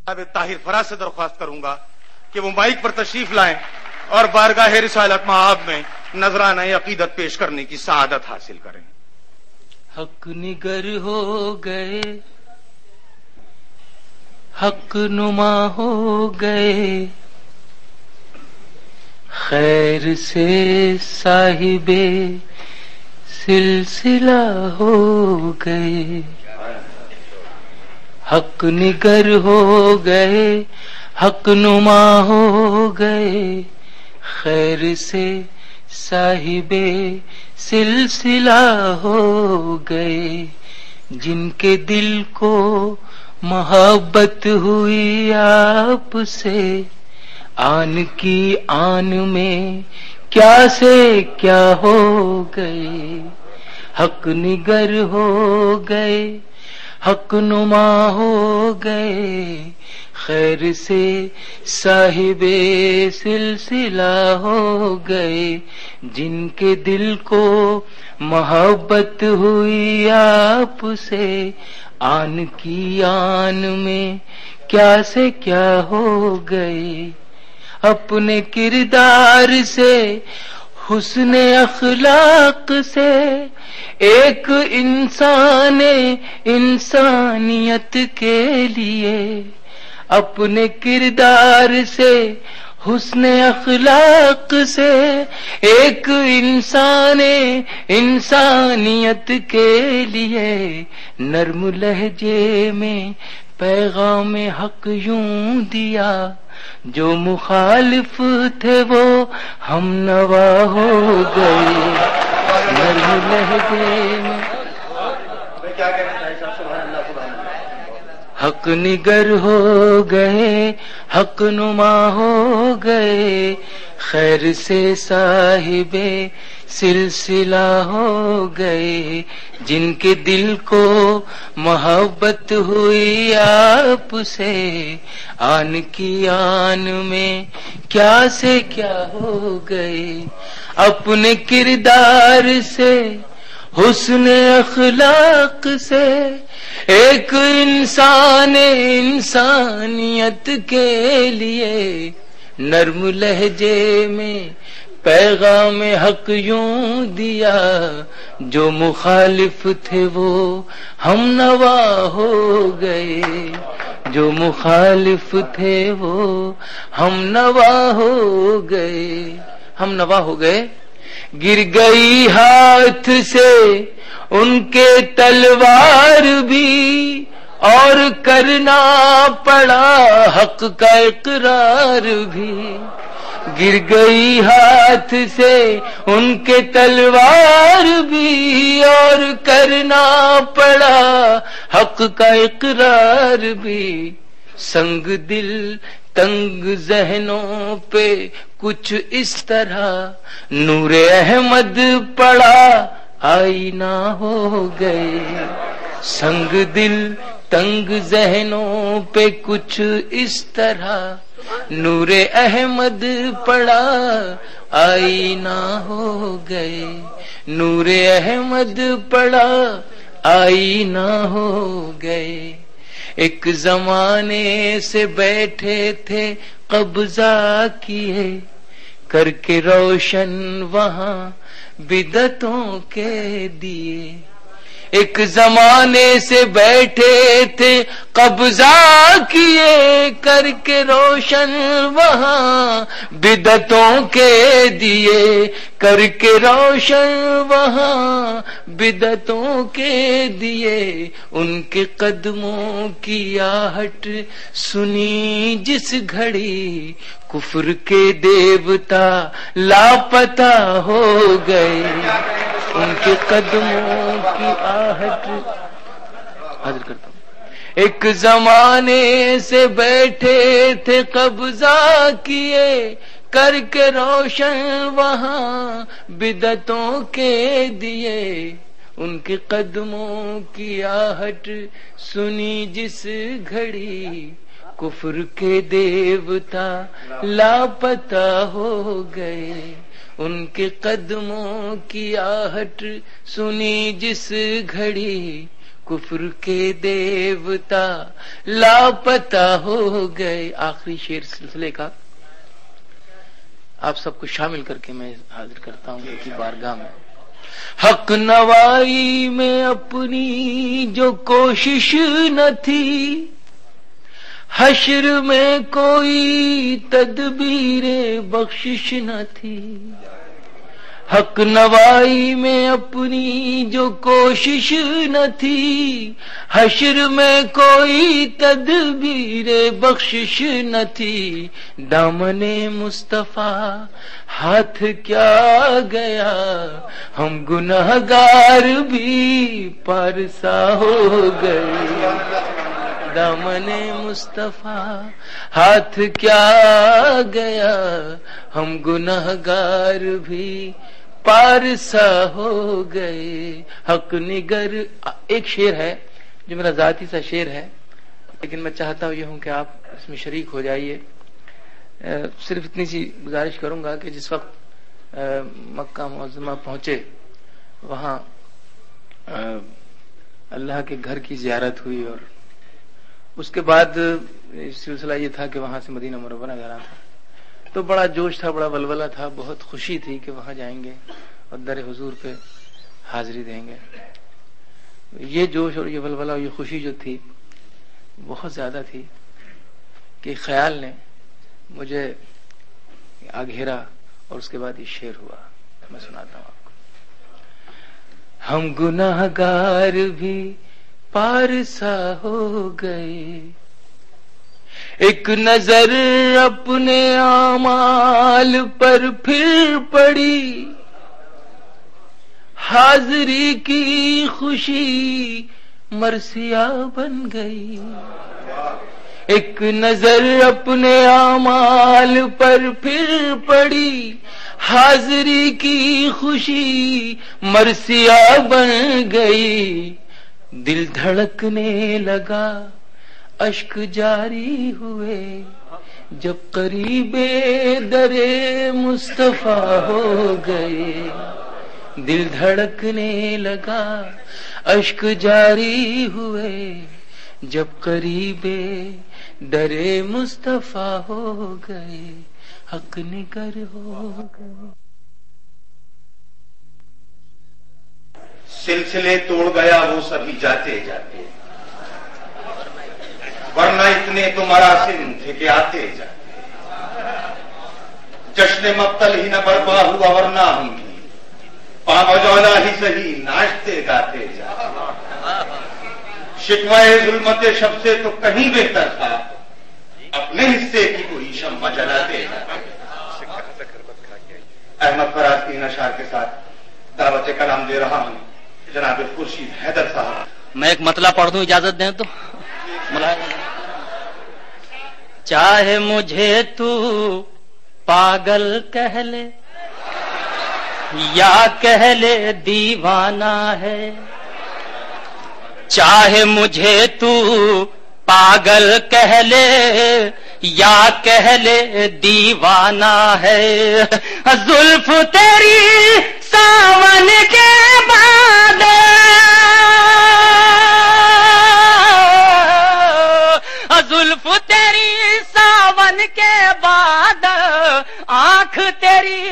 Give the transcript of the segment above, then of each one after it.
اب طاہر فراز سے درخواست کروں گا کہ وہ مائک پر تشریف لائیں اور بارگاہ رسالت مآب میں نذرانہ عقیدت پیش کرنے کی سعادت حاصل کریں۔ حق نگر ہو گئے، حق نما ہو گئے، خیر سے صاحب سلسلہ ہو گئے، حق نگر ہو گئے، حق نما ہو گئے، خیر سے صاحب سلسلہ ہو گئے، جن کے دل کو محبت ہوئی آپ سے، آن کی آن میں کیا سے کیا ہو گئے، حق نگر ہو گئے، حق نما ہو گئے، خیر سے صاحب سلسلہ ہو گئے، جن کے دل کو محبت ہوئی آپ سے، آن کی آن میں کیا سے کیا ہو گئے، اپنے کردار سے حسن اخلاق سے ایک انسان انسانیت کے لیے، اپنے کردار سے حسن اخلاق سے ایک انسان انسانیت کے لیے، نرم لہجے میں پیغام حق یوں دیا، جو مخالف تھے وہ ہم نوا ہو گئے، نرم لہجے میں حق نگر ہو گئے، حق نما ہو گئے، خیر سے صاحب سلسلہ ہو گئے، جن کے دل کو محبت ہوئی آپ سے، آن کی آن میں کیا سے کیا ہو گئے، اپنے کردار سے حسن اخلاق سے ایک انسان انسانیت کے لیے، نرم لہجے میں پیغام حق یوں دیا، جو مخالف تھے وہ ہم نوا ہو گئے، جو مخالف تھے وہ ہم نوا ہو گئے، ہم نوا ہو گئے، گر گئی ہاتھ سے ان کے تلوار بھی، اور کرنا پڑا حق کا اقرار بھی، گر گئی ہاتھ سے ان کے تلوار بھی، اور کرنا پڑا حق کا اقرار بھی، سنگ دل تنگ ذہنوں پہ کچھ اس طرح نور احمد پڑا آئینہ ہو گئے، سنگ دل تنگ ذہنوں پہ کچھ اس طرح نور احمد پڑا آئینہ ہو گئے، نور احمد پڑا آئینہ ہو گئے، ایک زمانے سے بیٹھے تھے قبضہ کیے، کر کے روشن وہاں بدعتوں کے دیے، ایک زمانے سے بیٹھے تھے قبضہ کیے، کر کے روشن وہاں بدعتوں کے دیے، کر کے روشن وہاں بدعتوں کے دیے، ان کے قدموں کی آہٹ سنی جس گھڑی، کفر کے دیوتا لاپتہ ہو گئے، ان کے قدموں کی آہٹ حاضر کرتا ہوں، ایک زمانے سے بیٹھے تھے قبضہ کیے، کر کے روشن وہاں بدعتوں کے دیے، ان کے قدموں کی آہٹ سنی جس گھڑی، کفر کے دیوتا لاپتہ ہو گئے، ان کے قدموں کی آہٹ سنی جس گھڑی، کفر کے دیوتا لاپتہ ہو گئے. آخری شعر سلسلے کا آپ سب کو شامل کر کے میں حاضر کرتا ہوں کی بارگاہ میں. حق نوائی میں اپنی جو کوشش نہ تھی، حشر میں کوئی تدبیر بخشش نہ تھی. حق نوائی میں اپنی جو کوشش نہ تھی، حشر میں کوئی تدبیر بخشش نہ تھی. دامن مصطفیٰ ہاتھ کیا گیا، ہم گنہگار بھی پارسا ہو گئے. دامن مصطفیٰ ہاتھ کیا گیا، ہم گنہگار بھی پارسا ہو گئے. حق نگر. ایک شعر ہے جو میرا ذاتی سا شعر ہے، لیکن میں چاہتا ہوں یہ ہوں کہ آپ اس میں شریک ہو جائیے. صرف اتنی سی گزارش کروں گا کہ جس وقت مکہ معظمہ پہنچے، وہاں اللہ کے گھر کی زیارت ہوئی، اور اس کے بعد سلسلہ یہ تھا کہ وہاں سے مدینہ منورہ جانا تھا. تو بڑا جوش تھا، بڑا ولولہ تھا، بہت خوشی تھی کہ وہاں جائیں گے اور در حضور پہ حاضری دیں گے. یہ جوش اور یہ ولولہ اور یہ خوشی جو تھی بہت زیادہ تھی کہ خیال نے مجھے آ گھیرا، اور اس کے بعد یہ شعر ہوا. میں سناتا ہوں آپ کو. ہم گنہگار بھی پارسا ہو گئے، ایک نظر اپنے اعمال پر پھر پڑی، حاضری کی خوشی مرثیہ بن گئی. ایک نظر اپنے اعمال پر پھر پڑی، حاضری کی خوشی مرثیہ بن گئی. دل دھڑکنے لگا، اشک جاری ہوئے، جب قریب در مصطفیٰ ہو گئے. دل دھڑکنے لگا، اشک جاری ہوئے، جب قریب در مصطفیٰ ہو گئے. حق نگر ہو گئے. سلسلے توڑ گیا وہ سبھی جاتے جاتے، ورنہ اتنے تو مراسم تھے کہ آتے جاتے. جشن مقتل ہی نہ برپا ہوا، ورنہ ہم بھی پامجولا ہی صحیح ناچتے گاتے جاتے. شکوائے ظلمت شب سے تو کہیں بہتر تھا، اپنے حصے کی کوئی شمع جلاتے جاتے. احمد فراز کی اشعار کے ساتھ دعوت کلام دے رہا ہوں جناب خورشید حیدر صاحب. میں ایک مطلع پڑھ دوں، اجازت دیں تو. چاہے مجھے تو پاگل کہہ لے یا کہہ لے دیوانہ ہے، چاہے مجھے تو پاگل کہہ لے یا کہہ لے دیوانہ ہے. زلف تیری ساون کے بعد، زلف تیری ساون کے بعد، آنکھ تیری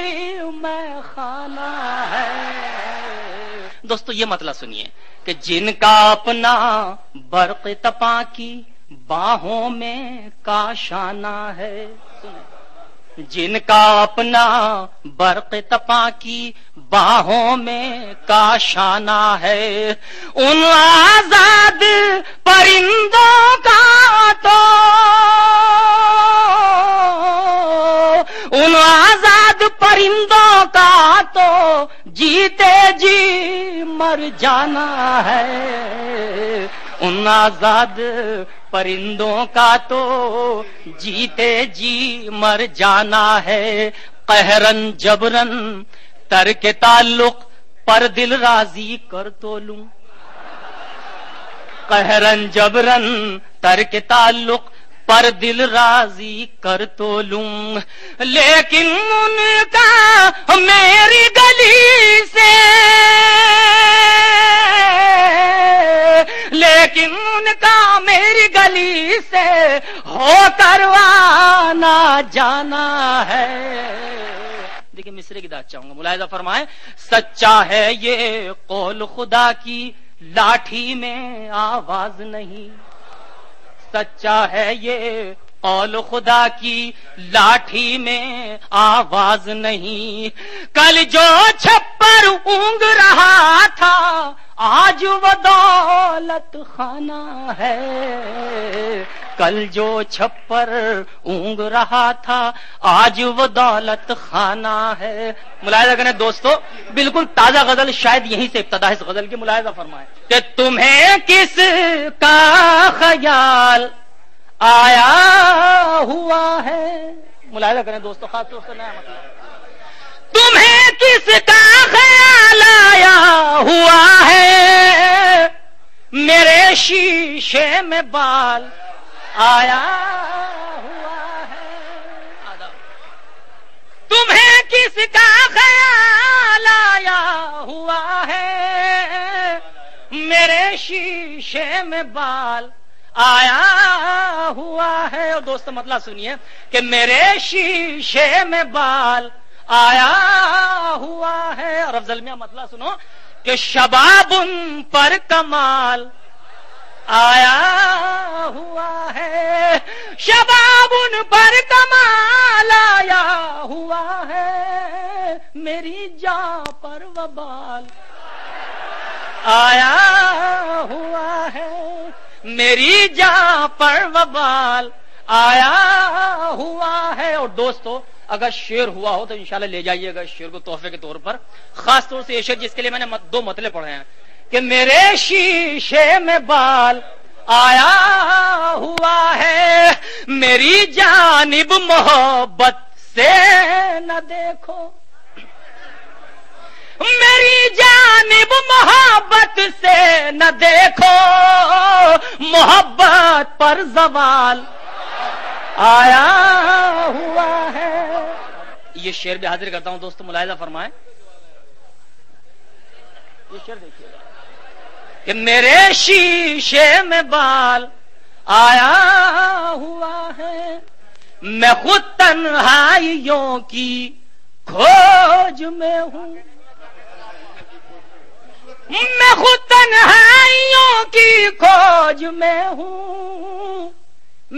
میں خانہ ہے. دوستو یہ مطلب سنیے کہ جن کا اپنا برق تپاں کی باہوں میں کاشانہ ہے، جن کا اپنا برق تپاں کی باہوں میں کاشانہ ہے، ان آزاد پرندوں کا تو، ان آزاد پرندوں کا تو جیتے جی مر جانا ہے. ان آزاد پرندوں کا تو جیتے جی مر جانا ہے. قہرن جبرن ترک تعلق پر دل راضی کر تو لوں، قہرن جبرن ترک تعلق پر دل راضی کر تو لوں. لیکن ان کا میری گلی سے، لیکن ان کا میری گلی سے ہو کروانا جانا ہے. دیکھیں مصرے کی داد چاہوں گا, ملاحظہ فرمائیں. سچا ہے یہ قول خدا کی لاٹھی میں آواز نہیں, سچا ہے یہ قول خدا کی لاٹھی میں آواز نہیں. کل جو چھپر اونگ رہا تھا آج وہ دولت خانہ ہے. کل جو چھپر اونگ رہا تھا آج وہ دولت خانہ ہے. ملاحظہ کریں دوستو, بالکل تازہ غزل, شاید یہیں سے ابتدا ہے اس غزل کی. ملاحظہ فرمائیں کہ تمہیں کس کا خیال آیا ہوا ہے. ملاحظہ کریں دوستو, خاص طور سے نیا مطلب, تمہیں کس کا خیال آیا ہوا ہے, میرے شیشے میں بال آیا ہوا ہے. تمہیں کس کا خیال آیا ہوا ہے, میرے شیشے میں بال آیا ہوا ہے. اور دوستو مطلب سنیے کہ میرے شیشے میں بال آیا ہوا ہے. اور افضل میاں مطلب سنو کہ شباب ان پر کمال آیا ہوا ہے, شباب ان پر کمال آیا ہوا ہے, میری جاں پر وبال آیا ہوا ہے, میری جاں پر وبال آیا ہوا ہے. اور دوستو اگر شعر ہوا ہو تو انشاءاللہ لے جائیے گا شعر کو تحفے کے طور پر, خاص طور سے یہ شعر جس کے لیے میں نے دو مطلب پڑھے ہیں کہ میرے شیشے میں بال آیا ہوا ہے, میری جانب محبت سے نہ دیکھو, میری جانب محبت سے نہ دیکھو, محبت پر زوال آیا ہوا ہے. یہ شعر بھی حاضر کرتا ہوں دوستو, ملاحظہ فرمائیں. یہ شعر دیکھیے گا کہ میرے شیشے میں بال آیا ہوا ہے, میں خود تنہائیوں کی کھوج میں ہوں, میں خود تنہائیوں کی کھوج میں ہوں,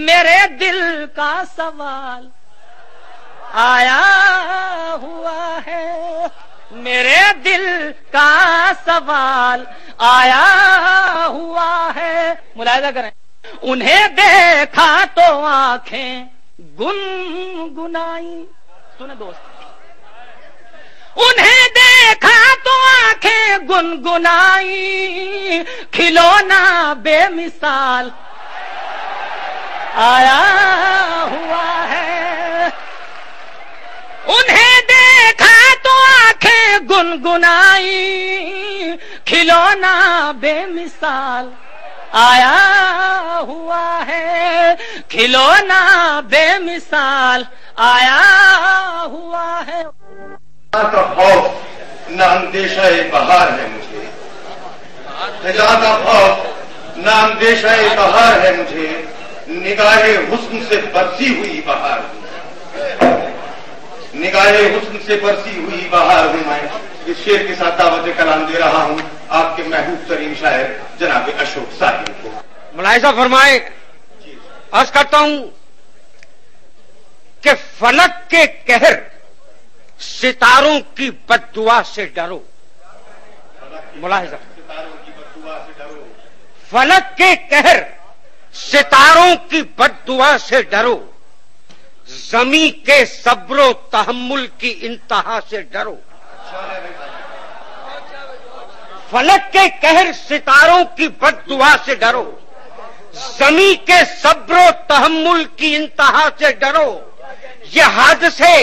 میرے دل کا سوال آیا ہوا ہے, میرے دل کا سوال آیا ہوا ہے. ملاحظہ کریں, انہیں دیکھا تو آنکھیں گنگنائی. سنیں دوست, انہیں دیکھا تو آنکھیں گنگنائی, کھلونا بے مثال آیا ہوا ہے, انہیں دیکھا تو آنکھیں گنگنائی, کھلونا بے مثال آیا ہوا ہے, کھلونا بے مثال آیا ہوا ہے. کا خوف نہ اندیشہ بہار ہے مجھے, جہاں کا خوف نہ اندیشہ بہار ہے مجھے, نگاہ حسن سے برسی ہوئی بہار ہوں, نگاہ حسن سے برسی ہوئی بہار ہوں میں. اس شعر کے ساتھ دعوت کلام دے رہا ہوں آپ کے محبوب ترین شاعر جناب اشوک صاحب کو. ملاحظہ فرمائے, عرض کرتا ہوں کہ فلک کے قہر ستاروں کی بد دعا سے ڈرو. ملاحظہ, فلک کے قہر ستاروں کی بد دعا سے ڈرو, زمین کے صبر و تحمل کی انتہا سے ڈرو. فلک کے قہر ستاروں کی بد دعا سے ڈرو, زمین کے صبر و تحمل کی انتہا سے ڈرو. یہ حادثے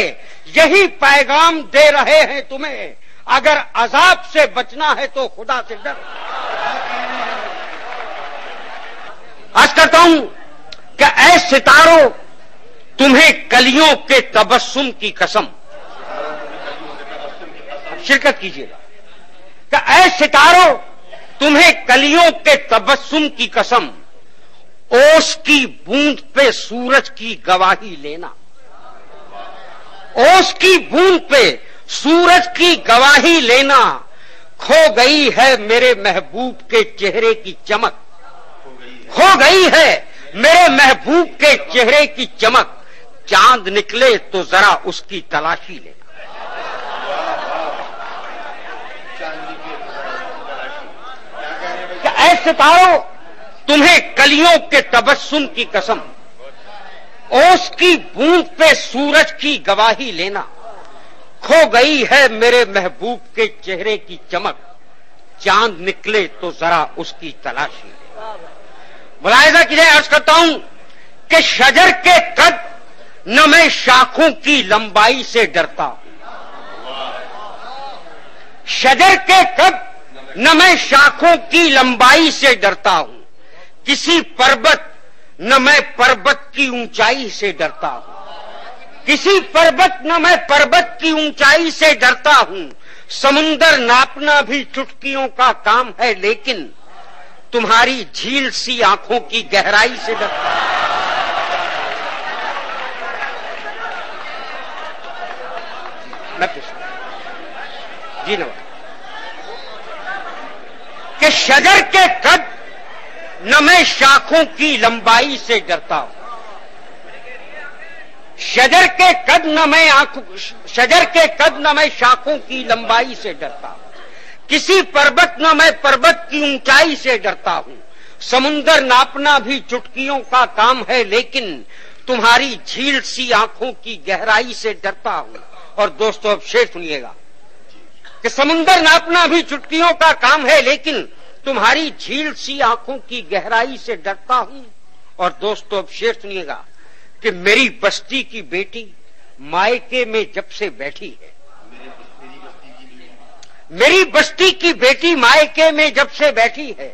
یہی پیغام دے رہے ہیں تمہیں, اگر عذاب سے بچنا ہے تو خدا سے ڈرو. عرض کرتا ہوں کہ اے ستاروں تمہیں کلیوں کے تبسم کی قسم, شرکت کیجیے گا, کہ اے ستاروں تمہیں کلیوں کے تبسم کی قسم، اوس کی بوند پہ سورج کی گواہی لینا، اوس کی بوند پہ سورج کی گواہی لینا، کھو گئی ہے میرے محبوب کے چہرے کی چمک، کھو گئی ہے میرے محبوب کے چہرے کی چمک، چاند نکلے تو ذرا اس کی تلاشی لینا۔ کہ اے ستاروں، تمہیں کلیوں کے تبسم کی قسم، اوس کی بوند پہ سورج کی گواہی لینا، کھو گئی ہے میرے محبوب کے چہرے کی چمک، چاند نکلے تو ذرا اس کی تلاشی لینا۔ ملاحظہ کیجیے، عرض کرتا ہوں کہ شجر کے قد نہ میں شاخوں کی لمبائی سے ڈرتا ہوں، شجر کے قد نہ میں شاخوں کی لمبائی سے ڈرتا ہوں، کسی پربت نہ میں پربت کی اونچائی سے ڈرتا ہوں، کسی پربت نہ میں پربت کی اونچائی سے ڈرتا ہوں، سمندر ناپنا بھی چٹکیوں کا کام ہے، لیکن تمہاری جھیل سی آنکھوں کی گہرائی سے ڈرتا ہوں۔ جی نواز، کہ شجر کے قد نہ میں شاخوں کی لمبائی سے ڈرتا ہوں، شجر کے قد نہ میں شجر کے قد نہ میں شاخوں کی لمبائی سے ڈرتا ہوں، کسی پربت نہ میں پربت کی اونچائی سے ڈرتا ہوں، سمندر ناپنا بھی چٹکیوں کا کام ہے، لیکن تمہاری جھیل سی آنکھوں کی گہرائی سے ڈرتا ہوں۔ اور دوستو اب شعر سنیے گا کہ سمندر ناپنا بھی چٹکیوں کا کام ہے، لیکن تمہاری جھیل سی آنکھوں کی گہرائی سے ڈرتا ہوں۔ اور دوستو اب شعر سنیے گا کہ میری بستی کی بیٹی مائکے میں جب سے بیٹھی ہے، میری بستی کی بیٹی مائکے میں جب سے بیٹھی ہے،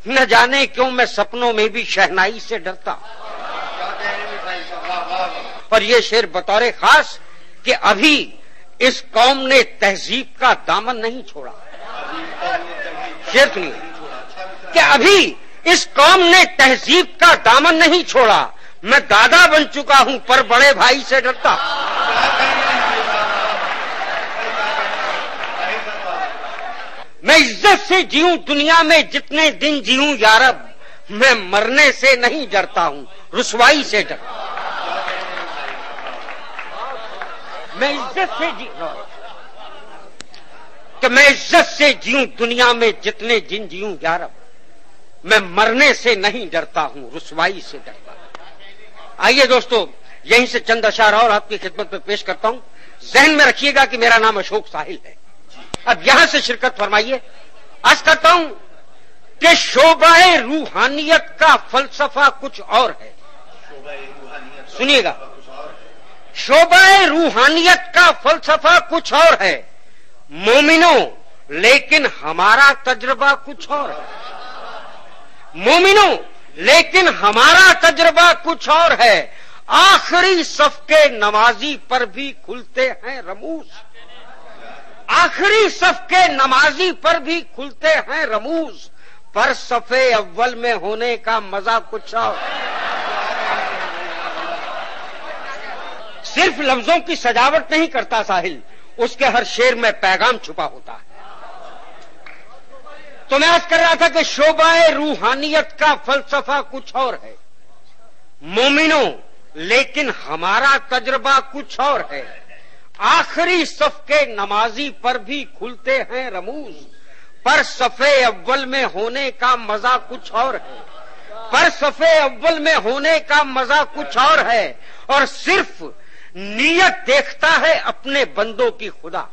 نہ جانے کیوں میں سپنوں میں بھی شہنائی سے ڈرتا ہوں۔ اور یہ شعر بطور خاص کہ ابھی اس قوم نے تہذیب کا دامن نہیں چھوڑا، شعر سنیے کہ ابھی اس قوم نے تہذیب کا دامن نہیں چھوڑا، میں دادا بن چکا ہوں پر بڑے بھائی سے ڈرتا۔ میں عزت سے جیوں دنیا میں جتنے دن جیوں یارب، میں مرنے سے نہیں ڈرتا ہوں، رسوائی سے ڈرتا ہوں۔ میں عزت سے کہ میں عزت سے جیوں دنیا میں جتنے دن جیوں یارب، میں مرنے سے نہیں ڈرتا ہوں، رسوائی سے ڈرتا ہوں۔ آئیے دوستو، یہیں سے چند اشعار اور آپ کی خدمت میں پیش کرتا ہوں۔ ذہن میں رکھیے گا کہ میرا نام اشوک ساحل ہے۔ اب یہاں سے شرکت فرمائیے۔ عرض کرتا ہوں کہ شعبہ روحانیت کا فلسفہ کچھ اور ہے، سنیے گا، شعبہ روحانیت کا فلسفہ کچھ اور ہے، مومنوں لیکن ہمارا تجربہ کچھ اور ہے، مومنوں لیکن ہمارا تجربہ کچھ اور ہے، آخری صف کے نمازی پر بھی کھلتے ہیں رموز، آخری صف کے نمازی پر بھی کھلتے ہیں رموز، پر صفے اول میں ہونے کا مزہ کچھ اور۔ صرف لفظوں کی سجاوٹ نہیں کرتا ساحل، اس کے ہر شعر میں پیغام چھپا ہوتا ہے۔ تو میں عرض کر رہا تھا کہ شعبہ روحانیت کا فلسفہ کچھ اور ہے، مومنوں لیکن ہمارا تجربہ کچھ اور ہے، آخری صف کے نمازی پر بھی کھلتے ہیں رموز، پر صفے اول میں ہونے کا مزہ کچھ اور ہے، پر صفے اول میں ہونے کا مزہ کچھ اور ہے، اور صرف نیت دیکھتا ہے اپنے بندوں کی خدا،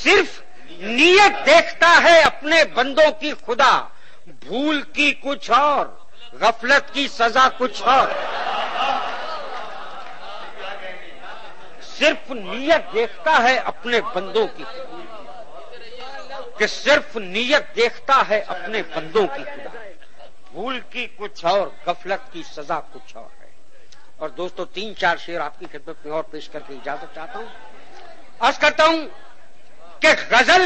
صرف نیت دیکھتا ہے اپنے بندوں کی خدا، بھول کی کچھ اور، غفلت کی سزا کچھ اور، صرف نیت دیکھتا ہے اپنے بندوں کی خدا، کہ صرف نیت دیکھتا ہے اپنے بندوں کی خدا، بھول کی کچھ اور، غفلت کی سزا کچھ اور ہے۔ اور دوستو، 3-4 شعر آپ کی خدمت میں اور پیش کر کے اجازت چاہتا ہوں۔ عرض کرتا ہوں کہ غزل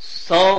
100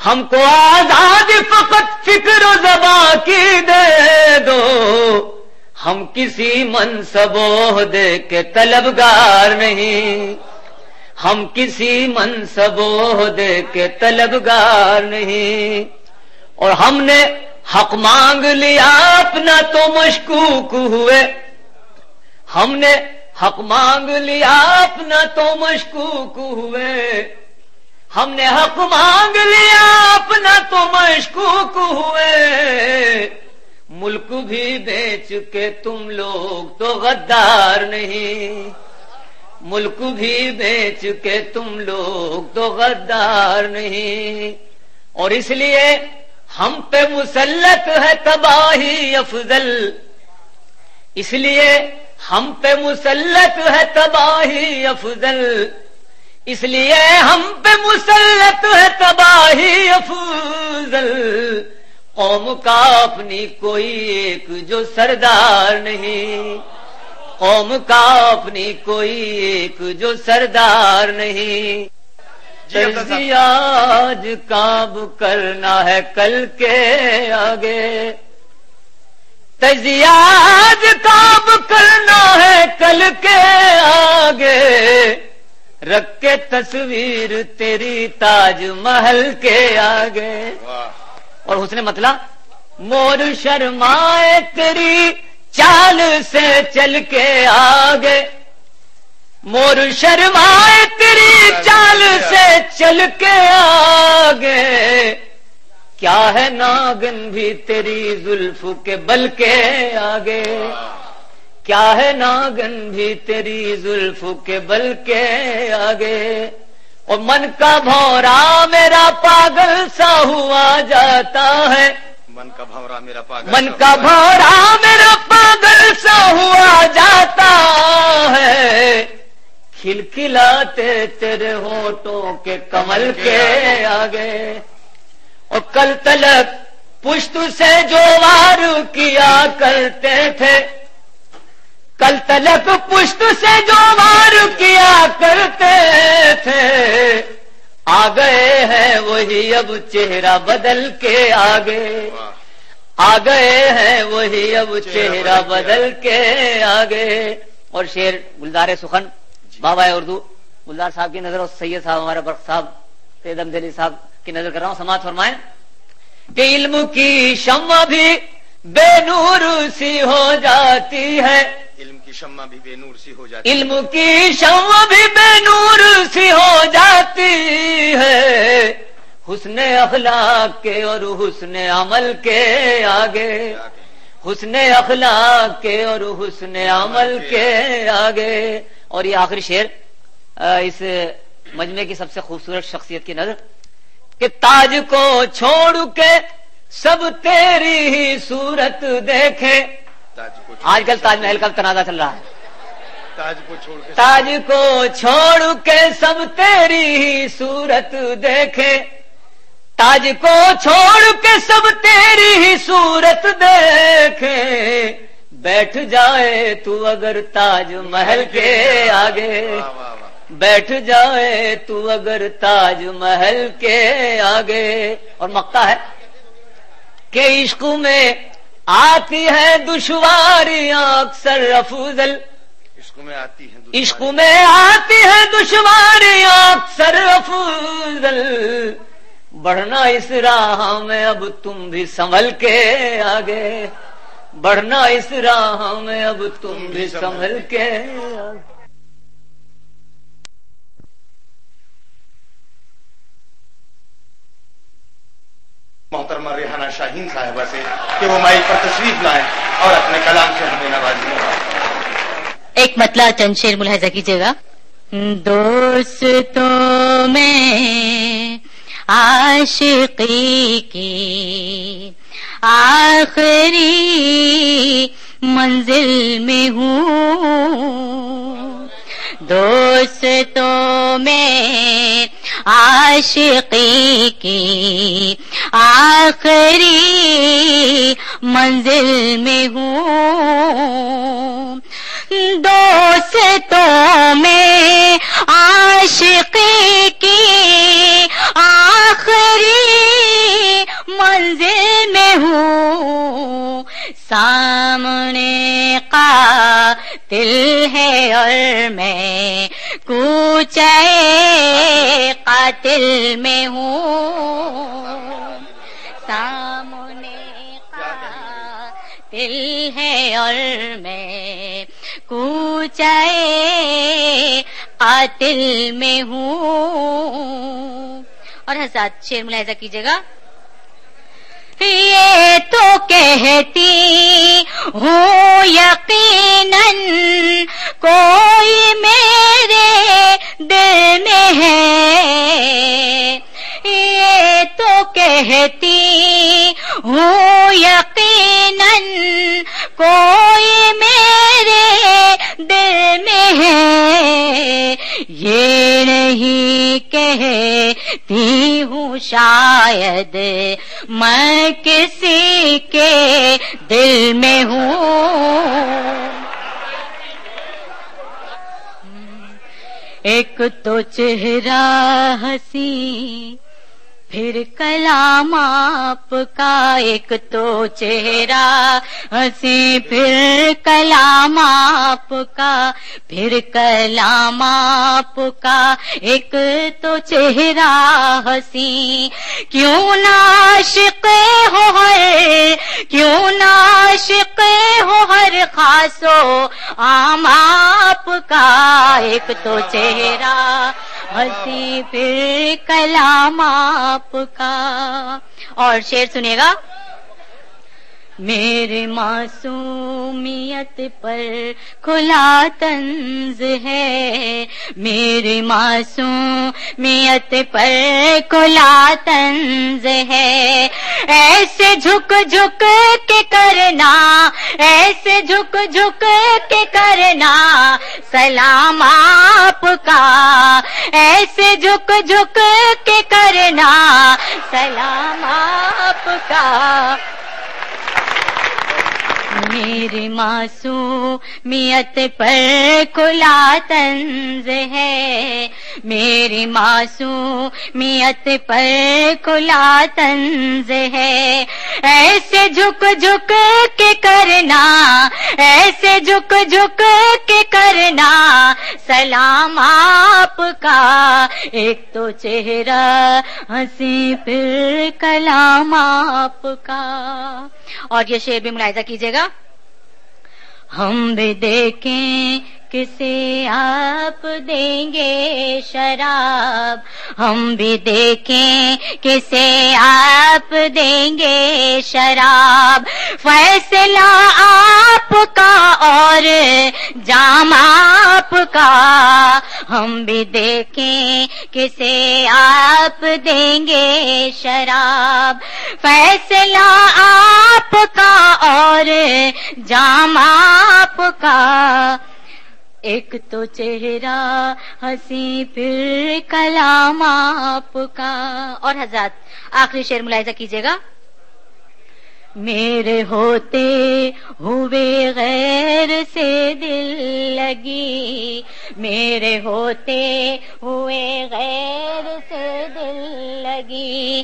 ہم کو آزاد فقط فکر و زباں کی دے دو، ہم کسی منصب و عہدے کے طلبگار نہیں، ہم کسی منصب و عہدے کے طلبگار نہیں، اور ہم نے حق مانگ لیا اپنا تو مشکوک ہوئے، ہم نے حق مانگ لیا اپنا تو مشکوک ہوئے، ہم نے حق مانگ لیا اپنا تو مشکوک ہوئے، ملک بھی بیچ کے تم لوگ تو غدار نہیں، ملک بھی بیچ کے تم لوگ تو غدار نہیں، اور اس لیے ہم پہ مسلط ہے تباہی افضل، اس لیے ہم پہ مسلط ہے تباہی افضل، اس لیے ہم پہ مسلط ہے تباہی افضل، قوم کا اپنی کوئی ایک جو سردار نہیں، قوم کا اپنی کوئی ایک جو سردار نہیں، تجزیہ آج کاب کرنا ہے کل کے آگے، تجزیہ آج کاب کرنا ہے کل کے آگے، رکھ کے تصویر تیری تاج محل کے آگے، اور حسن مطلع مور شرمائے تیری چال سے چل کے آگے، مور شرمائے تیری چال سے چل کے آگے، کیا ہے ناگن بھی تیری زلف کے بل کے آگے، کیا ہے ناگن بھی تیری زلف کے بل کے آگے، اور من کا بھورا میرا پاگل سا ہوا جاتا ہے، من کا بھورا میرا پاگل، من کا بھورا میرا پاگل سا ہوا جاتا ہے، کھلکھلاتے تیرے ہونٹوں کے کمل کے آگے، اور کل تلک پشت سے جو وار کیا کرتے تھے، کل تلک پشت سے جو وار کیا کرتے تھے، آ گئے ہیں وہی اب چہرہ بدل کے آگے، آ گئے ہیں وہی اب چہرہ بدل کے آگے، اور شعر گلزار سخن بابا اردو گلزار صاحب کی نظر اور سید صاحب ہمارے برق صاحب سید احمد علی صاحب کی نظر کر رہا ہوں، سماعت فرمائیں کہ علم کی شمع بھی بے نور سی ہو جاتی ہے، علم کی شمع بھی بے نور سی ہو جاتی ہے، علم کی شمع بھی بے نور سی ہو جاتی ہے، حسن اخلاق کے اور حسن عمل کے آگے، حسن اخلاق کے اور حسن عمل کے آگے، اور یہ آخری شعر اس مجمع کی سب سے خوبصورت شخصیت کی نظر کہ تاج کو چھوڑ کے سب تیری ہی صورت دیکھے، آج کل تاج محل کا تنازع چل رہا ہے، تاج کو چھوڑ کے سب تیری ہی صورت دیکھے، تاج کو چھوڑ کے سب تیری ہی صورت دیکھے، بیٹھ جائے تو اگر تاج محل کے آگے، بیٹھ جائے تو اگر تاج محل کے آگے، اور مقطع ہے کہ عشق میں آتی ہے دشواریاں اکثر افضل، عشق میں آتی ہے عشق میں آتی ہے دشواریاں اکثر افضل، بڑھنا اس راہ میں اب تم بھی سنبھل کے آگے، بڑھنا اس راہ میں اب تم بھی سنبھل کے آگے۔ محترمہ ریحانہ شاہین صاحبہ سے کہ وہ مائک پر تشریف لائیں اور اپنے کلام سے ہمیں نوازیں۔ ایک مطلع چند شعر ملاحظہ کیجیے گا۔ دوستوں میں عاشقی کی آخری منزل میں ہوں، دوستوں میں عاشقی کی آخری منزل میں ہوں، دوستوں میں عاشقی کی آخری قاتل ہے اور میں کوچے قاتل میں ہوں، سامنے قاتل ہے اور میں کوچے قاتل میں ہوں. اور حضرات شعر ملاحظہ کیجیے گا. یہ تو کہتی ہوں یقیناً کوئی میرے دل میں ہے، یہ تو کہتی ہوں یقیناً کوئی میرے دل میں ہے، یہ نہیں کہتی ہوں شاید میں کسی کے دل میں ہوں. ایک تو چہرہ ہنسی پھر کلام آپ کا، ایک تو چہرہ ہنسی پھر کلام آپ کا، پھر کلام آپ کا، ایک تو چہرہ ہنسی. کیوں نہ عاشق ہو ہر، کیوں نہ عاشق ہو ہر خاص و عام آپ کا، ایک تو چہرہ ہنسی پھر کلام آپ کا. اور شعر سنیے گا. میرے معصومیت پر کھلا طنز ہے، میری معصومیت پر کھلا طنز ہے، ایسے جھک جھک کے کرنا، ایسے جھک جھک کے کرنا سلام آپ کا، ایسے جھک جھک کے کرنا سلام آپ کا. میری معصومیت پر کھلا طنز ہے، میری معصومیت پر کھلا طنز ہے، ایسے جھک جھک کے کرنا، ایسے جھک جھک کے کرنا سلام آپ کا، ایک تو چہرہ ہنسی پھر کلام آپ کا. اور یہ شعر بھی ملاحظہ کیجیے گا. ہم بھی دیکھیں کسے آپ دیں گے شراب، ہم بھی دیکھیں کسے آپ دیں گے شراب، فیصلہ آپ کا اور جام آپ کا، ہم بھی دیکھیں کسے آپ دیں گے شراب، فیصلہ آپ کا اور جام آپ کا، ایک تو چہرہ ہنسی پھر کلام آپ کا. اور حضرات آخری شعر ملاحظہ کیجیے گا. میرے ہوتے ہوئے غیر سے دل لگی، میرے ہوتے ہوئے غیر سے دل لگی،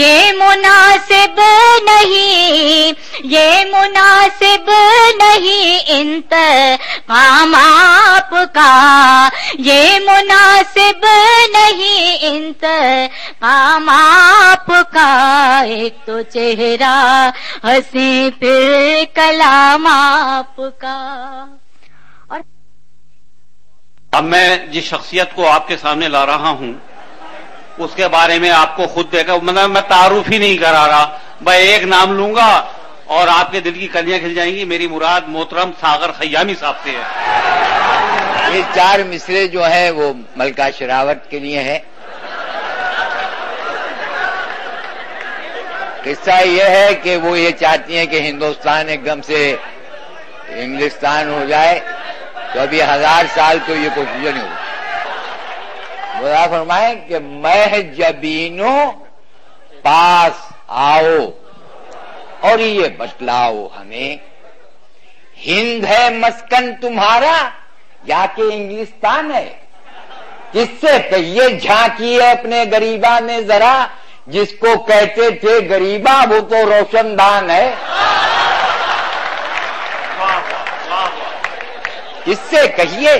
یہ مناسب نہیں، یہ مناسب نہیں انتقام آپ کا، یہ مناسب نہیں انتقام آپ کا، ایک تو چہرہ ہنسی پھر کلام آپ کا. اور اب میں جس شخصیت کو آپ کے سامنے لا رہا ہوں اس کے بارے میں آپ کو خود دیکھا، مطلب میں تعارف ہی نہیں کرا رہا، میں ایک نام لوں گا اور آپ کے دل کی کلیاں کھل جائیں گی. میری مراد محترم ساغر خیامی صاحب سے ہے. یہ 4 مصرے جو ہے وہ ملکہ شراوت کے لیے ہے. قصہ یہ ہے کہ وہ یہ چاہتی ہیں کہ ہندوستان ایک دم سے انگلستان ہو جائے، تو ابھی 1000 سال تو یہ کوشش نہیں ہوگی. خدا فرمائے کہ میں جبینوں پاس آؤ اور یہ بتلاؤ ہمیں، ہند ہے مسکن تمہارا یا کہ انگلستان ہے، کس سے کہ یہ جھانکی ہے اپنے غریبا میں ذرا، جس کو کہتے تھے غریبا وہ تو روشن دان ہے. کس سے کہیے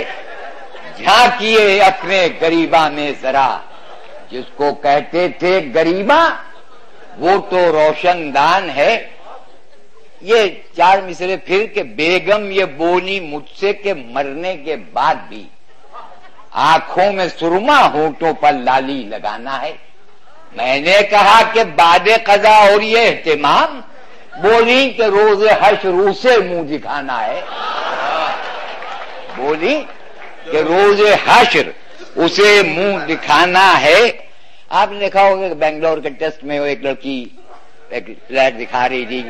جھانکیے اپنے غریباں میں ذرا، جس کو کہتے تھے غریباں وہ تو روشن دان ہے۔ یہ 4 مصرے پھر کہ بیگم یہ بولی مجھ سے کہ مرنے کے بعد بھی آنکھوں میں سرما ہونٹوں پر لالی لگانا ہے۔ میں نے کہا کہ بعد قضا اور یہ اہتمام، بولی کہ روز حشر اسے منہ دکھانا ہے، بولی کہ روز حشر اسے منہ دکھانا ہے۔ آپ نے دیکھا ہوگا کہ بنگلور کے ٹیسٹ میں وہ ایک لڑکی ایک فلیٹ دکھا رہی تھی،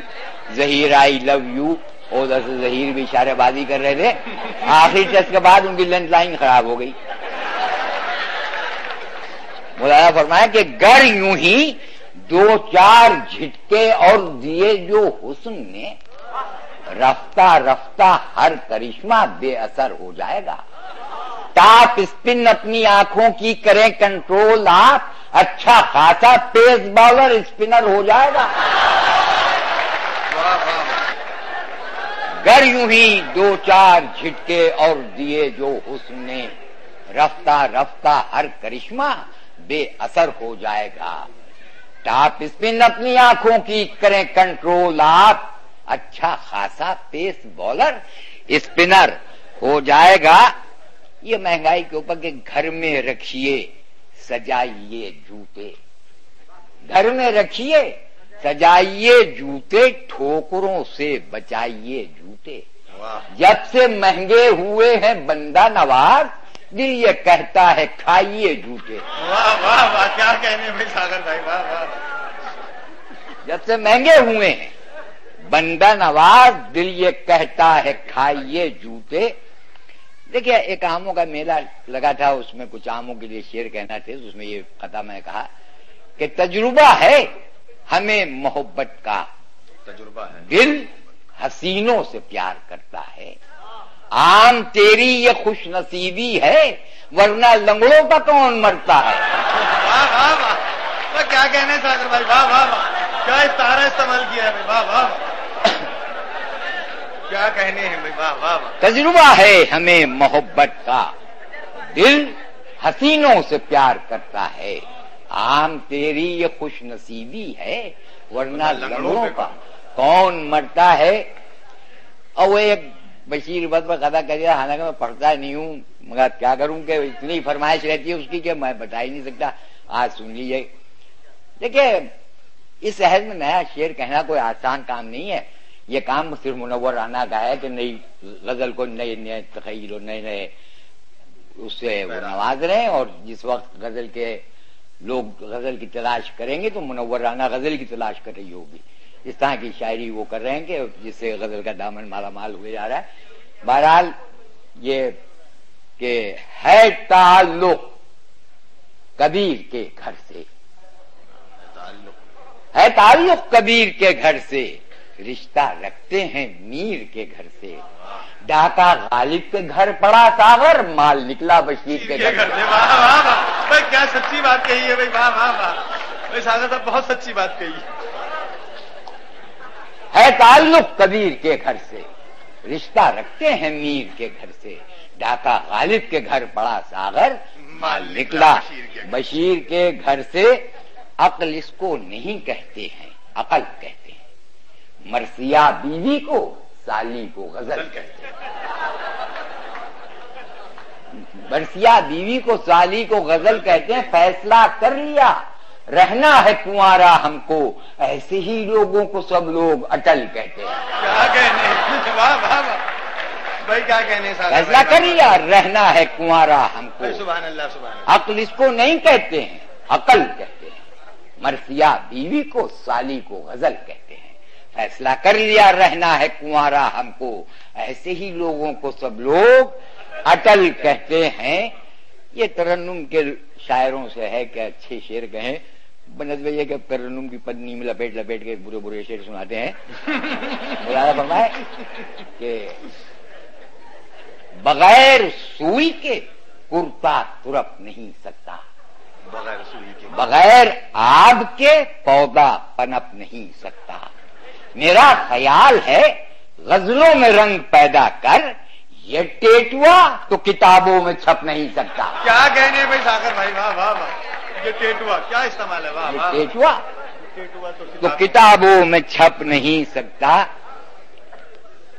ظہیر آئی لو یو، اور ادھر سے ظہیر بھی اشارے بازی کر رہے تھے۔ آخری ٹیسٹ کے بعد ان کی لینڈ لائن خراب ہو گئی۔ مولانا فرمایا کہ گر یوں ہی 2-4 جھٹکے اور دیے جو حسن نے، رفتہ رفتہ ہر کرشمہ بے اثر ہو جائے گا۔ ٹاپ اسپن اپنی آنکھوں کی کریں کنٹرول آپ، اچھا خاصا پیس بالر اسپنر ہو جائے گا۔ گر یوں ہی 2-4 جھٹکے اور دیے جو حسن نے، رفتہ رفتہ ہر کرشمہ بے اثر ہو جائے گا۔ ٹاپ اسپن اپنی آنکھوں کی کریں کنٹرول آپ، اچھا خاصا پیس بالر اسپنر ہو جائے گا۔ یہ مہنگائی کے اوپر کہ گھر میں رکھیے سجائیے جوتے، گھر میں رکھیے سجائیے جوتے، ٹھوکروں سے بچائیے جوتے۔ جب سے مہنگے ہوئے ہیں بندہ نواز، دل یہ کہتا ہے کھائیے جوتے۔ واہ واہ واہ، کیا کہنے بھائی ساگر بھائی، واہ واہ۔ جب سے مہنگے ہوئے ہیں بندہ نواز، دل یہ کہتا ہے کھائیے جوتے۔ دیکھیے ایک آموں کا میلہ لگا تھا، اس میں کچھ آموں کے لیے شعر کہنا تھے، اس میں یہ قطعہ میں کہا کہ تجربہ ہے ہمیں محبت کا، تجربہ ہے دل حسینوں سے پیار کرتا ہے، آم تیری یہ خوش نصیبی ہے، ورنہ لنگڑوں کا کون مرتا ہے۔ واہ واہ واہ، کیا کہنے ساگر بھائی، واہ واہ واہ، کیا استعارہ استعمال کیا ہے بھائی، واہ واہ واہ، کیا کہنے ہیں بھائی، واہ واہ واہ۔ تجربہ ہے ہمیں محبت کا، دل حسینوں سے پیار کرتا ہے، عام تیری یہ خوش نصیبی ہے، ورنہ لنگڑوں کا کون مرتا ہے۔ اور وہ ایک بشیر بد پر قضا کر دیا، حالانکہ میں پڑھتا نہیں ہوں، مگر کیا کروں کہ اتنی فرمائش رہتی ہے اس کی کہ میں بتا ہی نہیں سکتا، آج سن لیجیے۔ دیکھیے اس عہد میں نیا شعر کہنا کوئی آسان کام نہیں ہے، یہ کام صرف منور رانا کا ہے کہ نئی غزل کو نئے نئے تخیل اور نئے نئے اس سے وہ نواز رہے ہیں، اور جس وقت غزل کے لوگ غزل کی تلاش کریں گے تو منور رانا غزل کی تلاش کر رہی ہوگی، اس طرح کی شاعری وہ کر رہے ہیں کہ جس سے غزل کا دامن مالا مال ہوئے جا رہا ہے۔ بہرحال یہ کہ ہے تعلق کبیر کے گھر سے، ہے تعلق کبیر کے گھر سے، رشتہ رکھتے ہیں میر کے گھر سے، ڈاکہ غالب کے گھر پڑا ساغر، مال نکلا بشیر کے گھر سے۔ واہ واہ واہ بھائی، کیا سچی بات کہی ہے بھائی، واہ واہ واہ بھائی، ساگر صاحب بہت سچی بات کہی ہے تعلق کبیر کے گھر سے، رشتہ رکھتے ہیں میر کے گھر سے، ڈاکہ غالب کے گھر پڑا ساغر، مال نکلا بشیر کے گھر سے۔ عقل اس کو نہیں کہتے ہیں، عقل کہتے ہیں، مرثیہ بیوی کو سالی کو غزل کہتے ہیں، مرثیہ بیوی کو سالی کو غزل کہتے ہیں۔ فیصلہ کر لیا رہنا ہے کنوارا ہم کو، ایسے ہی لوگوں کو سب لوگ اٹل کہتے ہیں۔ کیا کہنے، واہ واہ واہ بھائی، کیا کہنے ساگر بھائی، فیصلہ کر لیا رہنا ہے کنوارا ہم کو، سبحان اللہ سبحان اللہ۔ عقل اس کو نہیں کہتے ہیں، عقل کہتے ہیں، مرثیہ بیوی کو سالی کو غزل کہتے ہیں۔ فیصلہ کر لیا رہنا ہے کنوارا ہم کو، ایسے ہی لوگوں کو سب لوگ اٹل کہتے ہیں۔ یہ ترنم کے شاعروں سے ہے کہ اچھے شعر کہیں، بنسبت یہ کہ ترنم کی پدنی میں لپیٹ لپیٹ کے برے برے شعر سناتے ہیں۔ مولانا فرمائے کہ بغیر سوئی کے کرتا ترپ نہیں سکتا، بغیر سوئی کے، بغیر آب کے پودا پنپ نہیں سکتا۔ میرا خیال ہے غزلوں میں رنگ پیدا کر، یہ ٹیٹوا تو کتابوں میں چھپ نہیں سکتا. کیا کہنے بھائی ساگر بھائی، واہ واہ واہ، یہ ٹیٹوا کیا استعمال ہے، واہ واہ. ٹیٹوا ٹیٹوا تو کتابوں میں چھپ نہیں سکتا.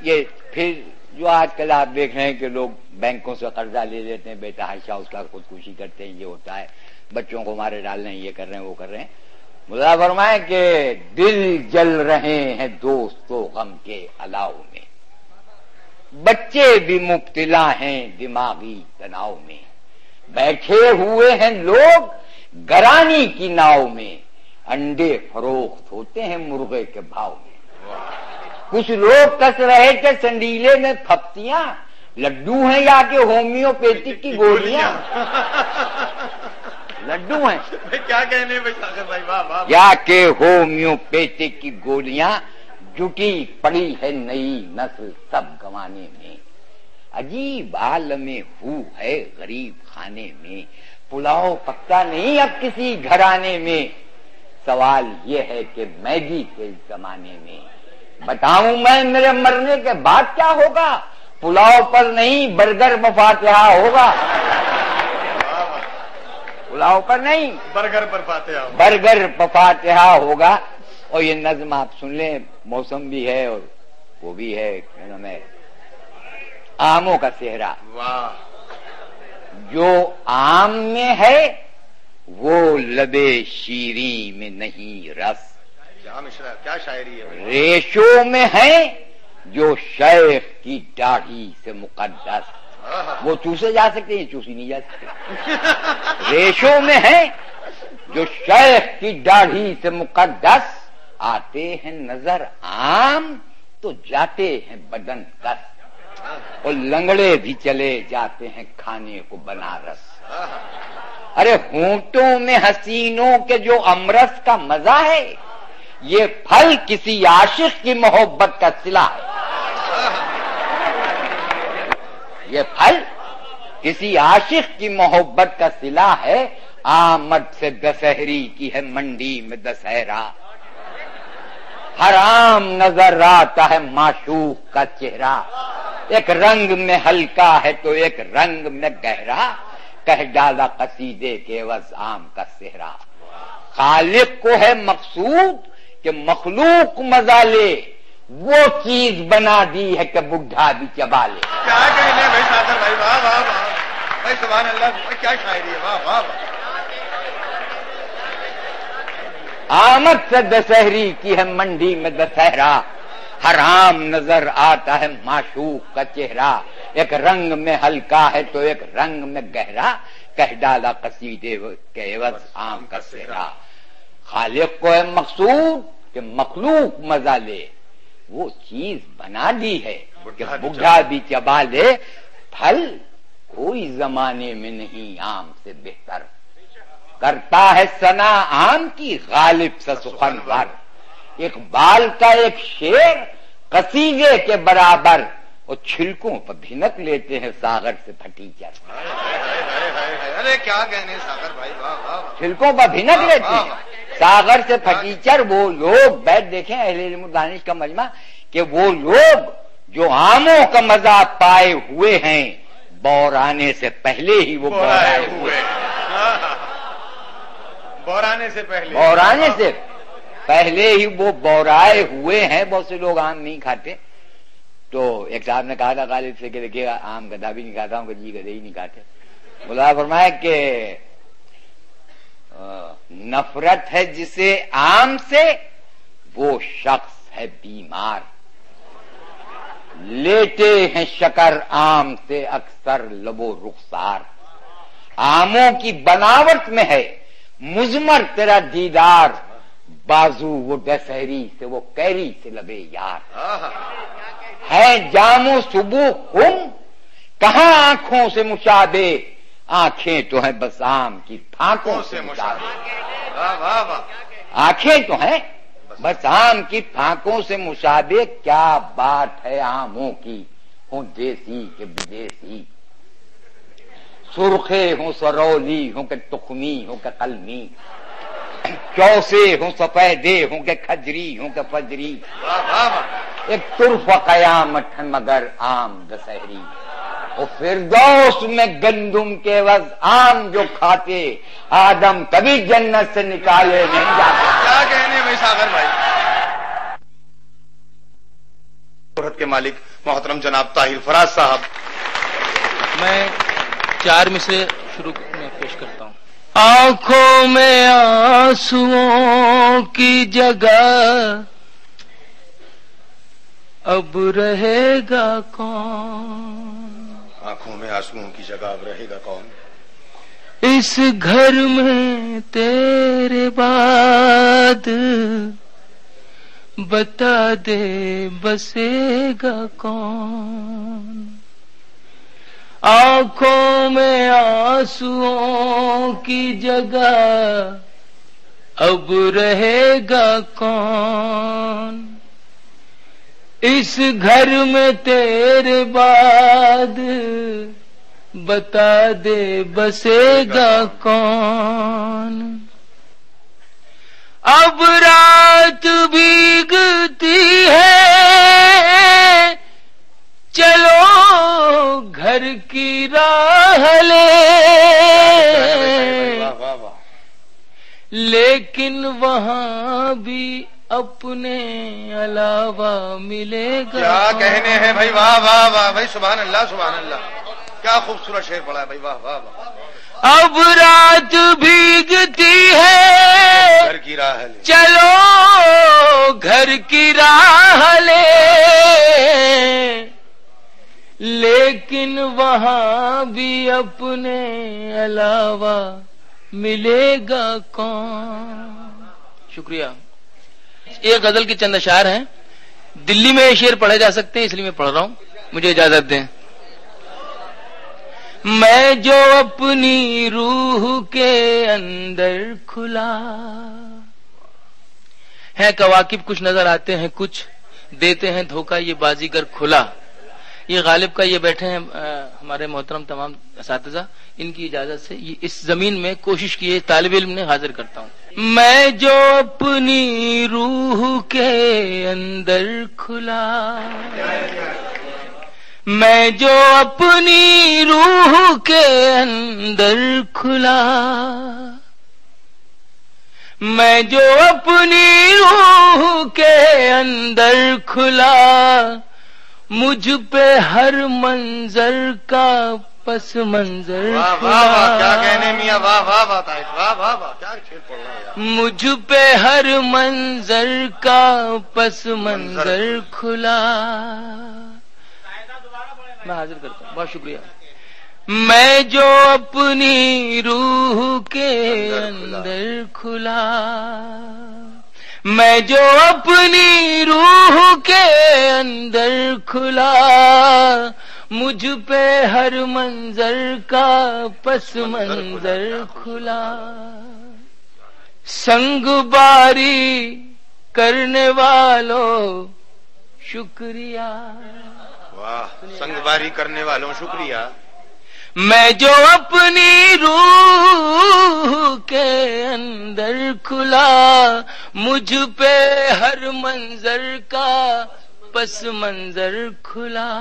یہ پھر جو آج کل آپ دیکھ رہے ہیں کہ لوگ بینکوں سے قرضہ لے لیتے ہیں بے تحاشا، اس کا خودکشی کرتے ہیں، یہ ہوتا ہے، بچوں کو مارے ڈال رہے ہیں، یہ کر رہے ہیں، وہ کر رہے ہیں. ملا فرمائیں کہ دل جل رہے ہیں دوستو غم کے الاؤ میں، بچے بھی مبتلا ہیں دماغی تناؤ میں، بیٹھے ہوئے ہیں لوگ گرانی کی ناؤ میں، انڈے فروخت ہوتے ہیں مرغے کے بھاؤ میں. کچھ لوگ کس رہے تھے سنڈیلے میں پھپتیاں، لڈو ہیں یا کہ ہومیوپیتھک کی گولیاں. لڈو ہیں کیا کہنے بھائی ساگر بھائی، واہ واہ. یا کہ ہومیوپیتھک کی گولیاں، جٹی پڑی ہے نئی نسل سب گوانے میں. عجیب عالم ہو ہے غریب خانے میں، پلاؤ پکتا نہیں اب کسی گھرانے میں. سوال یہ ہے کہ میگی کے زمانے میں بتاؤں میں میرے مرنے کے بعد کیا ہوگا؟ پلاؤ پر نہیں برگر بفاتحہ ہوگا. پلاؤ پر نہیں برگر پر فاتحہ ہوگا. برگر بفاتحہ ہوگا. اور یہ نظم آپ سن لیں، موسم بھی ہے اور وہ بھی ہے، کیا نام ہے، آموں کا صحرا. واہ. جو آم میں ہے وہ لبے شیریں میں نہیں رس، کیا مشرا، کیا شاعری ہے. ریشوں میں ہے جو شیخ کی داڑھی سے مقدس. وہ چوسے جا سکتے ہیں، چوسی نہیں جا سکتے. ریشوں میں ہے جو شیخ کی داڑھی سے مقدس، آتے ہیں نظر عام تو جاتے ہیں بدن کس، اور لنگڑے بھی چلے جاتے ہیں کھانے کو بنارس. ارے ہونٹوں میں حسینوں کے جو امرس کا مزہ ہے، یہ پھل کسی عاشق کی محبت کا صلہ ہے. یہ پھل کسی عاشق کی محبت کا صلہ ہے. آمد سے دسہری کی ہے منڈی میں دسہرا، حرام نظر آتا ہے معشوق کا چہرہ. ایک رنگ میں ہلکا ہے تو ایک رنگ میں گہرا، کہہ ڈالا قصیدے کے عوض عام کا صحرا. خالق کو ہے مقصود کہ مخلوق مزہ لے، وہ چیز بنا دی ہے کہ بڈھا بھی چبا لے. کیا کہنے بھائی ساگر بھائی، واہ واہ واہ بھائی، سبحان اللہ، کیا شاعری ہے، واہ واہ واہ. آمد سے دسہری کی ہے منڈی میں دسہرا، حرام نظر آتا ہے معشوق کا چہرہ. ایک رنگ میں ہلکا ہے تو ایک رنگ میں گہرا، کہہ ڈالا قصیدے کے عوض عام کا صحرا. خالق کو ہے مقصود کہ مخلوق مزہ لے، وہ چیز بنا دی ہے کہ بڈھا بھی چبا لے. پھل کوئی زمانے میں نہیں عام سے بہتر، کرتا ہے ثنا عام کی غالب سے سخنور. اقبال کا ایک شعر قصیدے کے برابر، اور چھلکوں پر بھنک لیتے ہیں ساغر سے پھٹیچر. ارے کیا کہنے ساگر بھائی، واہ واہ. چھلکوں پر بھنک لیتے ہیں ساغر سے پھٹیچر. وہ لوگ بیٹھ دیکھیں اہل علم و دانش کا مجمع، کہ وہ لوگ جو آموں کا مزہ پائے ہوئے ہیں، بورانے سے پہلے ہی وہ بورائے ہوئے. بورانے سے پہلے، بورانے سے پہلے ہی وہ بورائے ہوئے ہیں. بہت سے لوگ آم نہیں کھاتے. تو ایک صاحب نے کہا تھا غالب سے کہ دیکھیے آم گدا بھی نہیں کھاتا ہوں، کہ جی گدے ہی نہیں کھاتے. بولا فرمایا کہ نفرت ہے جسے آم سے وہ شخص ہے بیمار، لیتے ہیں شکر آم سے اکثر لب و رخسار. آموں کی بناوٹ میں ہے مزمر تیرا دیدار، بازو وہ دسہری سے وہ کیری سے لبے یار. ہے جام و صبح خم کہاں آنکھوں سے مشابہ، آنکھیں تو ہیں بس آم کی پھانکوں سے مشابہ. آنکھیں تو ہیں بس آم کی پھانکوں سے مشابہ. کیا بات ہے آموں کی، ہوں دیسی کہ بدیسی، سرخے ہوں سرولی ہوں کہ تخمی ہوں کہ قلمی، چوسے ہوں سفیدے ہوں کہ کھجری ہوں کہ فجری. ایک طرف قیامت ہے مگر عام دسہری، وہ فردوس میں گندم کے وز آم جو کھاتے آدم کبھی جنت سے نکالے نہیں جاتے. کیا کہنے بھائی ساگر بھائی. شہرت کے مالک محترم جناب طاہر فراز صاحب. میں 4 مصرے شروع میں پیش کرتا ہوں. آنکھوں میں آنسوؤں کی جگہ اب رہے گا کون. آنکھوں میں آنسوؤں کی جگہ اب رہے گا کون. اس گھر میں تیرے بعد بتا دے بسے گا کون. آنکھوں میں آنسوؤں کی جگہ اب رہے گا کون. اس گھر میں تیرے بعد بتا دے بسے گا کون. اب رات بھیگتی ہے چلو گھر کی راہ لے. لیکن وہاں بھی اپنے علاوہ ملے گا. کیا کہنے ہیں بھائی. واہ واہ واہ بھائی. سبحان اللہ سبحان اللہ. کیا خوبصورت شعر پڑا ہے بھائی. واہ واہ واہ. اب رات بھیگتی ہے گھر کی راہ لے. چلو گھر کی راہ لے. لیکن وہاں بھی اپنے علاوہ ملے گا کون. شکریہ. ایک غزل کے چند اشعار ہیں. دلی میں یہ شعر پڑھے جا سکتے ہیں اس لیے میں پڑھ رہا ہوں. مجھے اجازت دیں. میں جو اپنی روح کے اندر کھلا ہے کواکب کچھ نظر آتے ہیں کچھ دیتے ہیں دھوکہ یہ بازیگر کھلا. یہ غالب کا یہ بیٹھے ہیں ہمارے محترم تمام اساتذہ. ان کی اجازت سے یہ اس زمین میں کوشش کی ہے طالب علم نے حاضر کرتا ہوں. میں جو اپنی روح کے اندر کھلا میں جو اپنی روح کے اندر کھلا میں جو اپنی روح کے اندر کھلا مجھ پہ ہر منظر کا پس منظر کیا کہنے میاں. واہ واہ واہ واہ واہ واہ. کیا شعر پڑھ رہا ہے. مجھ پہ ہر منظر کا پس منظر کھلا. میں حاضر کرتا ہوں. بہت شکریہ. میں جو اپنی روح کے اندر کھلا میں جو اپنی روح کے اندر کھلا مجھ پہ ہر منظر کا پس منظر کھلا. سنگ باری کرنے والوں شکریہ. واہ. سنگ باری کرنے والوں شکریہ. میں جو اپنی روح کے اندر کھلا مجھ پہ ہر منظر کا پس منظر کھلا.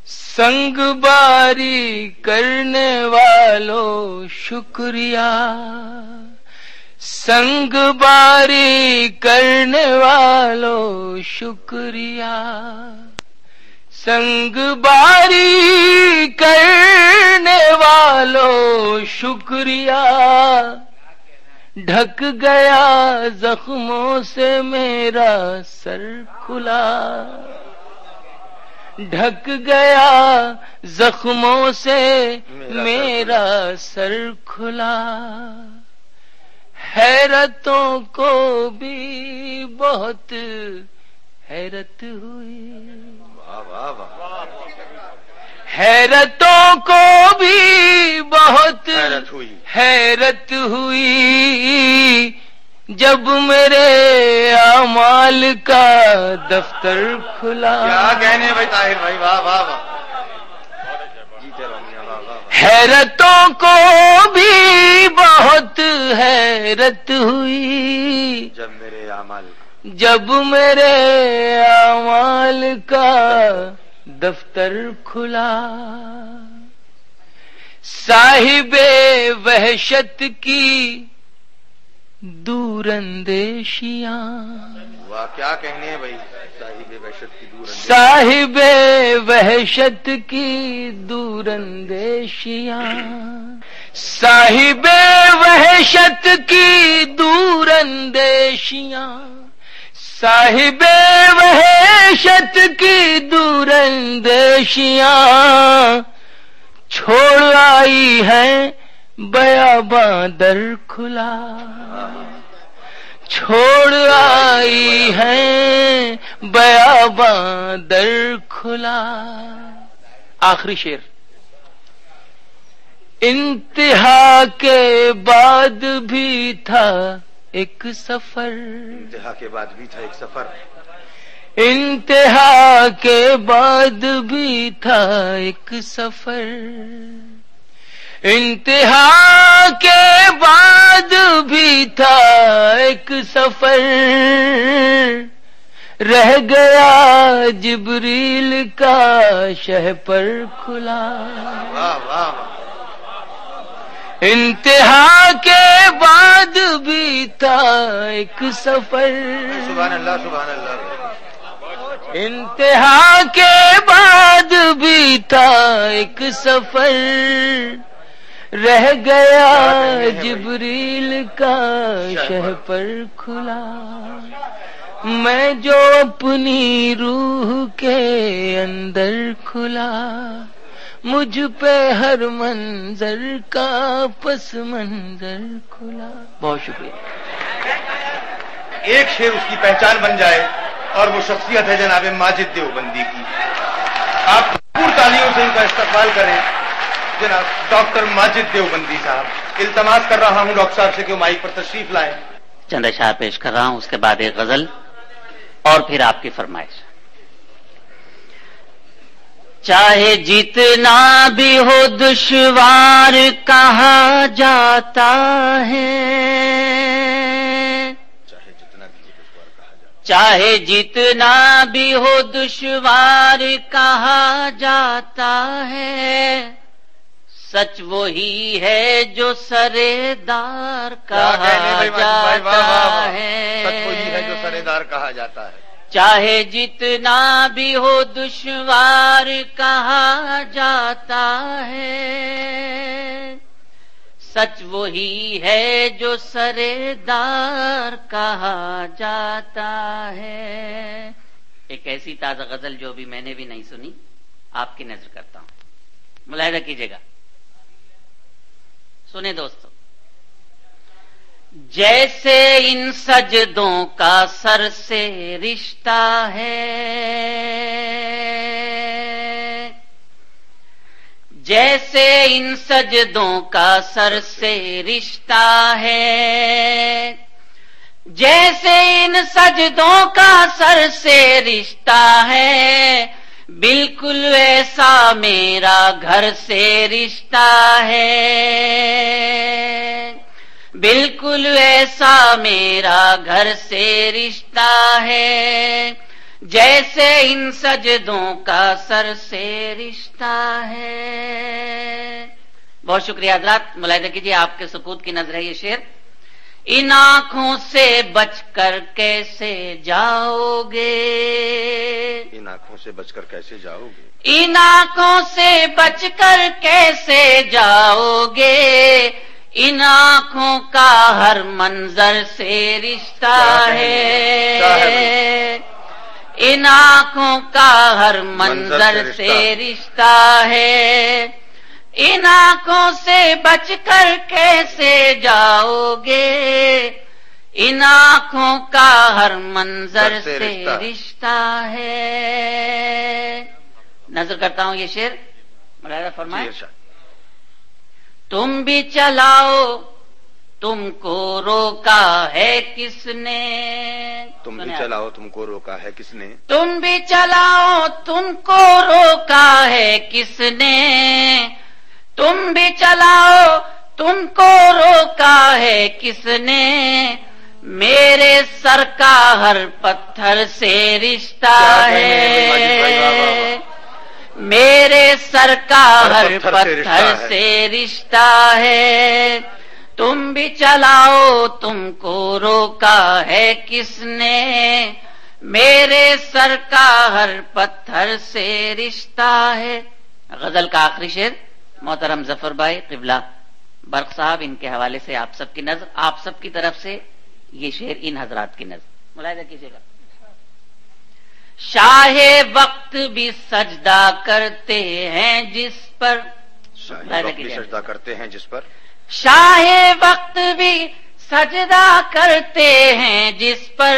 سنگ باری کرنے والوں شکریہ. سنگ باری کرنے والوں شکریہ. سنگ باری کرنے والوں شکریہ. ڈھک گیا زخموں سے میرا سر کھلا ڈھک گیا زخموں سے میرا سر کھلا. حیرتوں کو بھی بہت حیرت ہوئی. حیرتوں کو بھی بہت حیرت ہوئی جب میرے اعمال کا دفتر کھلا. کیا کہنے بھائی طاہر بھائی. واہ واہ واہ. حیرتوں کو بھی بہت حیرت ہوئی جب میرے اعمال کا دفتر کھلا، صاحب وحشت کی دور اندیشیاں، واہ کیا کہنے ہیں بھائی، صاحب وحشت کی دور اندیشیاں، صاحب وحشت کی دور اندیشیاں، صاحب وحشت کی دور اندیشیاں، صاحب وحشت کی دور اندیشیاں، چھوڑ آئی ہے بیاباں در کھلا، چھوڑ آئی ہے بیاباں در کھلا۔ آخری شعر، انتہا کے بعد بھی تھا ایک سفر، انتہا کے بعد بھی تھا ایک سفر، انتہا کے بعد بھی تھا ایک سفر، انتہا کے بعد بھی تھا ایک سفر، رہ گیا جبریل کا شہ پر کھلا، واہ واہ، انتہا کے بعد بھی تھا ایک سفر، سبحان اللہ سبحان اللہ، انتہا کے بعد بھی تھا ایک سفر، رہ گیا جبریل کا شہ پر کھلا، میں جو اپنی روح کے اندر کھلا، مجھ پہ ہر منظر کا پس منظر کھلا۔ بہت شکریہ۔ ایک شعر اس کی پہچان بن جائے اور وہ شخصیت ہے جناب ماجد دیوبندی کی، آپ پور تالیوں سے ان کا استقبال کریں جناب ڈاکٹر ماجد دیوبندی صاحب۔ التماس کر رہا ہوں ڈاکٹر صاحب سے کہ وہ مائک پر تشریف لائیں۔ چند اشعار پیش کر رہا ہوں، اس کے بعد ایک غزل اور پھر آپ کی فرمائش۔ چاہے جتنا بھی ہو دشوار کہا جاتا ہے، چاہے جتنا بھی ہو دشوار کہا جاتا ہے، سچ وہی ہے جو سرے دار کہا جاتا ہے، سچ وہی ہے جو سرے دار کہا جاتا ہے، چاہے جتنا بھی ہو دشوار کہا جاتا ہے، سچ وہی ہے جو سرے دار کہا جاتا ہے۔ ایک ایسی تازہ غزل جو بھی میں نے بھی نہیں سنی، آپ کی نظر کرتا ہوں، ملاحظہ کیجیے گا، سنیں دوستو۔ جیسے ان سجدوں کا سر سے رشتہ ہے، جیسے ان سجدوں کا سر سے رشتہ ہے، جیسے ان سجدوں کا سر سے رشتہ ہے، بالکل ایسا میرا گھر سے رشتہ ہے، بالکل ایسا میرا گھر سے رشتہ ہے، جیسے ان سجدوں کا سر سے رشتہ ہے۔ بہت شکریہ حضرات، ملاحظہ کیجیے، آپ کے سکوت کی نظر ہے یہ شعر۔ ان آنکھوں سے بچ کر کیسے جاؤ گے، ان آنکھوں سے بچ کر کیسے جاؤ گے، ان آنکھوں سے بچ کر کیسے جاؤ گے، ان آنکھوں کا ہر منظر سے رشتہ ہے، ان آنکھوں کا ہر منظر سے رشتہ ہے، ان آنکھوں سے بچ کر کیسے جاؤ گے، ان آنکھوں کا ہر منظر سے رشتہ ہے۔ نظر کرتا ہوں یہ شعر، ملاحظہ فرمائیں۔ تم بھی چلاؤ، تم کو روکا ہے کس نے، تم بھی چلاؤ تم کو روکا ہے کس نے، تم بھی چلاؤ تم کو روکا ہے کس نے، تم بھی چلاؤ تم کو روکا ہے کس نے، میرے سر کا ہر پتھر سے رشتہ ہے، میرے سر کا ہر پتھر سے رشتہ ہے، تم بھی چلاؤ تم کو روکا ہے کس نے، میرے سر کا ہر پتھر سے رشتہ ہے۔ غزل کا آخری شعر محترم ظفر بھائی قبلہ برق صاحب، ان کے حوالے سے آپ سب کی نظر، آپ سب کی طرف سے یہ شعر ان حضرات کی نظر ملاحظہ کیجیے گا۔ شاہ وقت بھی سجدہ کرتے ہیں جس پر، سجدہ کرتے ہیں جس پر، شاہ وقت بھی سجدہ کرتے ہیں جس پر،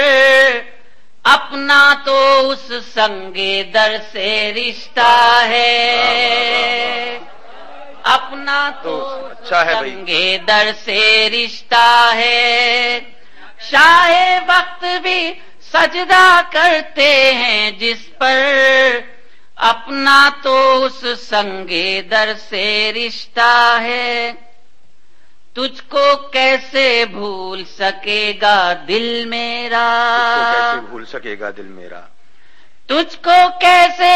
اپنا تو اس سنگ در سے رشتہ ہے، اپنا تو سنگ در سے رشتہ ہے، شاہ وقت بھی سجدہ کرتے ہیں جس پر، اپنا تو اس سنگ در سے رشتہ ہے، تجھ کو کیسے بھول سکے گا دل میرا، کیسے بھول سکے گا دل میرا، تجھ کو کیسے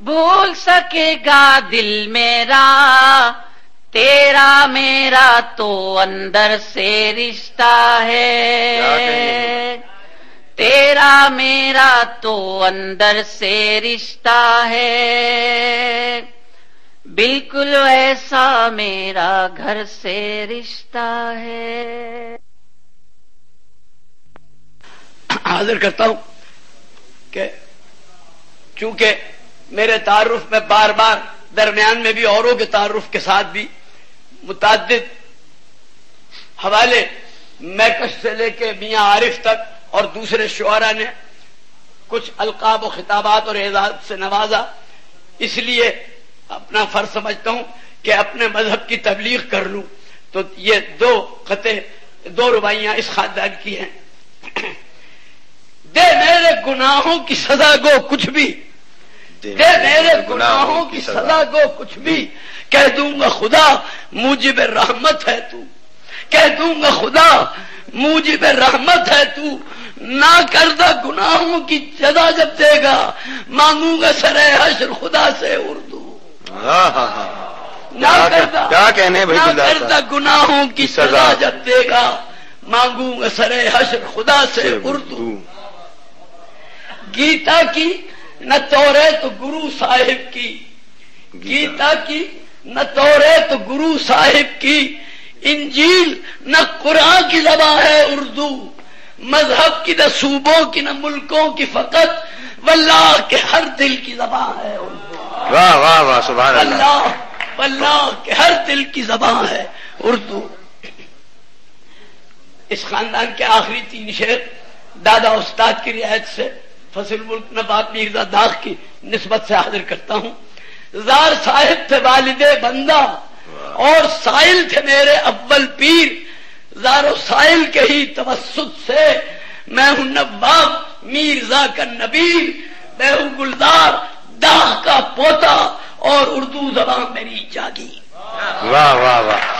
بھول سکے گا دل میرا، تیرا میرا تو اندر سے رشتہ ہے، تیرا میرا تو اندر سے رشتہ ہے، بالکل ایسا میرا گھر سے رشتہ ہے۔ حاضر کرتا ہوں کہ چونکہ میرے تعارف میں بار بار درمیان میں بھی اوروں کے تعارف کے ساتھ بھی متعدد حوالے میکش سے لے کے میاں عارف تک اور دوسرے شعراء نے کچھ القاب و خطابات اور اعزاز سے نوازا، اس لیے اپنا فرض سمجھتا ہوں کہ اپنے مذہب کی تبلیغ کر لوں، تو یہ دو قطعے، دو رباعیاں اس خاندان کی ہیں۔ دے میرے گناہوں کی سزا گو کچھ بھی، دے میرے گناہوں کی سزا گو کچھ بھی، کہہ دوں گا خدا موجب رحمت ہے تو، کہہ دوں گا خدا موجب رحمت ہے تو، نہ کردہ گناہوں کی سزا جب دے گا، مانگوں گا سرے حشر خدا سے اردو، نہ کردہ گناہوں کی سزا جب دے گا، مانگوں گا سرے حشر خدا سے اردو۔ گیتا کی نہ توریت گرو صاحب کی، گیتا کی نہ توریت گرو صاحب کی، انجیل نہ قرآن کی زبان ہے اردو، مذہب کی نہ صوبوں کی نہ ملکوں کی فقط، واللہ کے ہر دل کی زبان ہے اردو۔ واہ واہ واہ سبحان اللہ، واللہ کے ہر دل کی زبان ہے اردو۔ اس خاندان کے آخری تین شعر دادا استاد کی رعایت سے فصل ملک نواب میرزا داغ کی نسبت سے حاضر کرتا ہوں۔ زار صاحب تھے والد بندہ اور سائل تھے میرے اول پیر، زار و سائل کے ہی توسط سے میں ہوں نواب میرزا کا نبی، میں ہوں گلزار داغ کا پوتا اور اردو زبان میری جاگی۔ واہ واہ واہ